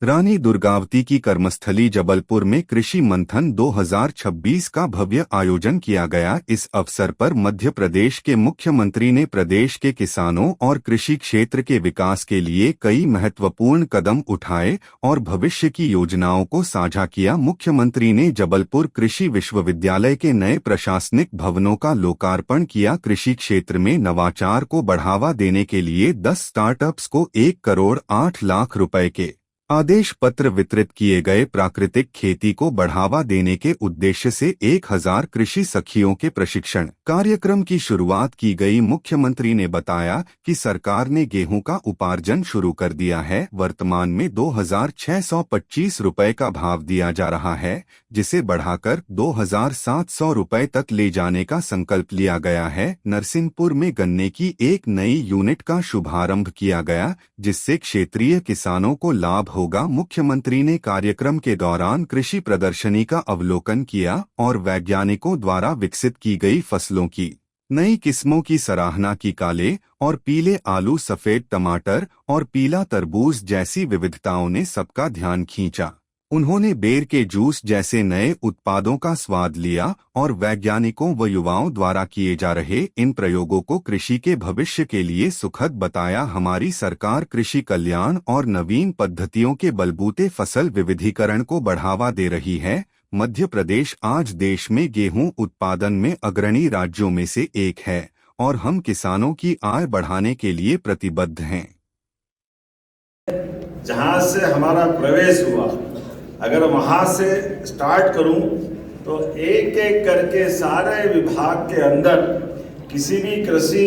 रानी दुर्गावती की कर्मस्थली जबलपुर में कृषि मंथन 2026 का भव्य आयोजन किया गया। इस अवसर पर मध्य प्रदेश के मुख्यमंत्री ने प्रदेश के किसानों और कृषि क्षेत्र के विकास के लिए कई महत्वपूर्ण कदम उठाए और भविष्य की योजनाओं को साझा किया। मुख्यमंत्री ने जबलपुर कृषि विश्वविद्यालय के नए प्रशासनिक भवनों का लोकार्पण किया। कृषि क्षेत्र में नवाचार को बढ़ावा देने के लिए 10 स्टार्टअप्स को 1,08,00,000 रुपए के आदेश पत्र वितरित किए गए। प्राकृतिक खेती को बढ़ावा देने के उद्देश्य से 1,000 कृषि सखियों के प्रशिक्षण कार्यक्रम की शुरुआत की गई। मुख्यमंत्री ने बताया कि सरकार ने गेहूं का उपार्जन शुरू कर दिया है। वर्तमान में 2,625 रुपए का भाव दिया जा रहा है, जिसे बढ़ाकर 2,700 रुपए तक ले जाने का संकल्प लिया गया है। नरसिंहपुर में गन्ने की एक नई यूनिट का शुभारंभ किया गया, जिससे क्षेत्रीय किसानों को लाभ होगा। मुख्यमंत्री ने कार्यक्रम के दौरान कृषि प्रदर्शनी का अवलोकन किया और वैज्ञानिकों द्वारा विकसित की गई फसलों की नई किस्मों की सराहना की। काले और पीले आलू, सफेद टमाटर और पीला तरबूज जैसी विविधताओं ने सबका ध्यान खींचा। उन्होंने बेर के जूस जैसे नए उत्पादों का स्वाद लिया और वैज्ञानिकों व युवाओं द्वारा किए जा रहे इन प्रयोगों को कृषि के भविष्य के लिए सुखद बताया। हमारी सरकार कृषि कल्याण और नवीन पद्धतियों के बलबूते फसल विविधीकरण को बढ़ावा दे रही है। मध्य प्रदेश आज देश में गेहूं उत्पादन में अग्रणी राज्यों में से एक है और हम किसानों की आय बढ़ाने के लिए प्रतिबद्ध हैं। जहां से हमारा प्रवेश हुआ, अगर वहां से स्टार्ट करूं तो एक एक करके सारे विभाग के अंदर किसी भी कृषि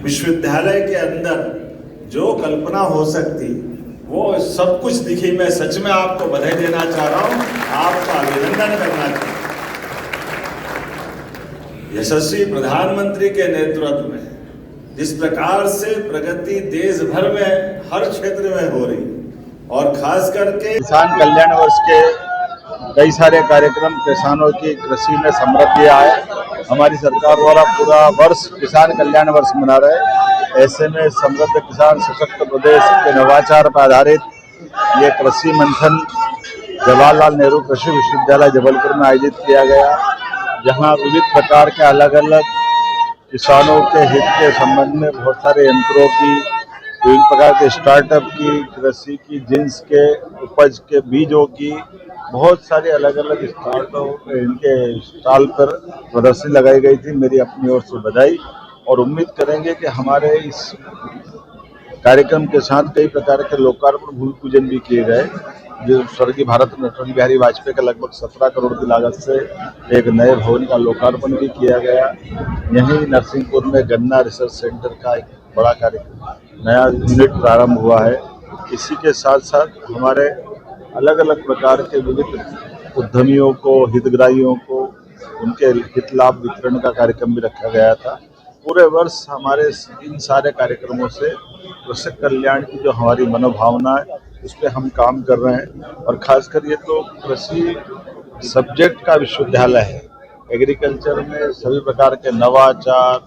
विश्वविद्यालय के अंदर जो कल्पना हो सकती वो सब कुछ दिखी। मैं सच में आपको बधाई देना चाह रहा हूं, आपका अभिनंदन करना चाहता हूं। यशस्वी प्रधानमंत्री के नेतृत्व में जिस प्रकार से प्रगति देश भर में हर क्षेत्र में हो रही और खास करके किसान कल्याण वर्ष के कई सारे कार्यक्रम किसानों की कृषि में समृद्धि आए। हमारी सरकार द्वारा पूरा वर्ष किसान कल्याण वर्ष मना रहे। ऐसे में समृद्ध किसान सशक्त प्रदेश के नवाचार पर आधारित ये कृषि मंथन जवाहरलाल नेहरू कृषि विश्वविद्यालय जबलपुर में आयोजित किया गया, जहां विविध प्रकार के अलग अलग किसानों के हित के संबंध में बहुत सारे यंत्रों की, विभिन्न प्रकार के स्टार्टअप की, कृषि की, जिन्स के उपज के बीजों की बहुत सारे अलग अलग स्टार्टअप इनके स्टॉल पर प्रदर्शनी लगाई गई थी। मेरी अपनी ओर से बधाई और उम्मीद करेंगे कि हमारे इस कार्यक्रम के साथ कई प्रकार के लोकार्पण भूमि पूजन भी किए गए, जो स्वर्गीय भारत रत्न अटल बिहारी वाजपेयी का लगभग 17 करोड़ की लागत से एक नए भवन का लोकार्पण भी किया गया। यहीं नरसिंहपुर में गन्ना रिसर्च सेंटर का एक बड़ा कार्यक्रम नया यूनिट प्रारंभ हुआ है। इसी के साथ साथ हमारे अलग अलग प्रकार के विविध उद्यमियों को, हितग्राहियों को उनके हित लाभ वितरण का कार्यक्रम भी रखा गया था। पूरे वर्ष हमारे इन सारे कार्यक्रमों से कृषि कल्याण की जो हमारी मनोभावना है उस पर हम काम कर रहे हैं। और खासकर ये तो कृषि सब्जेक्ट का विश्वविद्यालय है। एग्रीकल्चर में सभी प्रकार के नवाचार,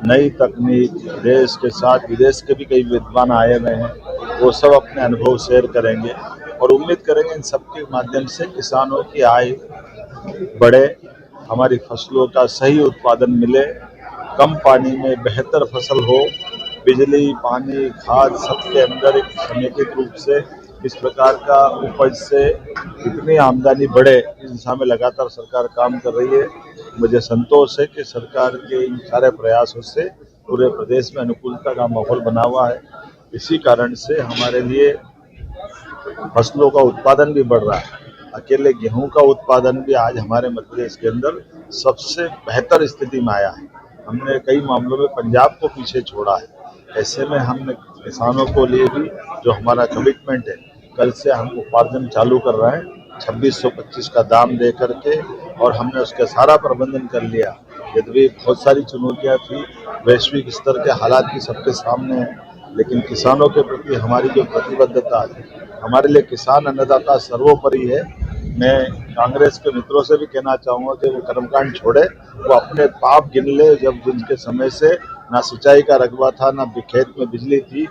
नई तकनीक, देश के साथ विदेश के भी कई विद्वान आए हुए हैं, वो सब अपने अनुभव शेयर करेंगे और उम्मीद करेंगे इन सब के माध्यम से किसानों की आय बढ़े, हमारी फसलों का सही उत्पादन मिले, कम पानी में बेहतर फसल हो, बिजली, पानी, खाद सबके अंदर एक समेकित रूप से इस प्रकार का उपज से इतनी आमदनी बढ़े, इस दिशा में लगातार सरकार काम कर रही है। मुझे संतोष है कि सरकार के इन सारे प्रयासों से पूरे प्रदेश में अनुकूलता का माहौल बना हुआ है। इसी कारण से हमारे लिए फसलों का उत्पादन भी बढ़ रहा है। अकेले गेहूं का उत्पादन भी आज हमारे मध्य प्रदेश के अंदर सबसे बेहतर स्थिति में आया है। हमने कई मामलों में पंजाब को पीछे छोड़ा है। ऐसे में हमने किसानों को लिए भी जो हमारा कमिटमेंट है, कल से हम उपार्जन चालू कर रहे हैं 2625 का दाम दे करके, और हमने उसका सारा प्रबंधन कर लिया। यद्यपि बहुत सारी चुनौतियां थी, वैश्विक स्तर के हालात भी सबके सामने हैं, लेकिन किसानों के प्रति हमारी जो प्रतिबद्धता है, हमारे लिए किसान अन्नदाता सर्वोपरि है। मैं कांग्रेस के मित्रों से भी कहना चाहूँगा कि वो कर्मकांड छोड़े, वो अपने पाप गिन ले, जब जिनके समय से ना सिंचाई का रकबा था, ना खेत में बिजली थी।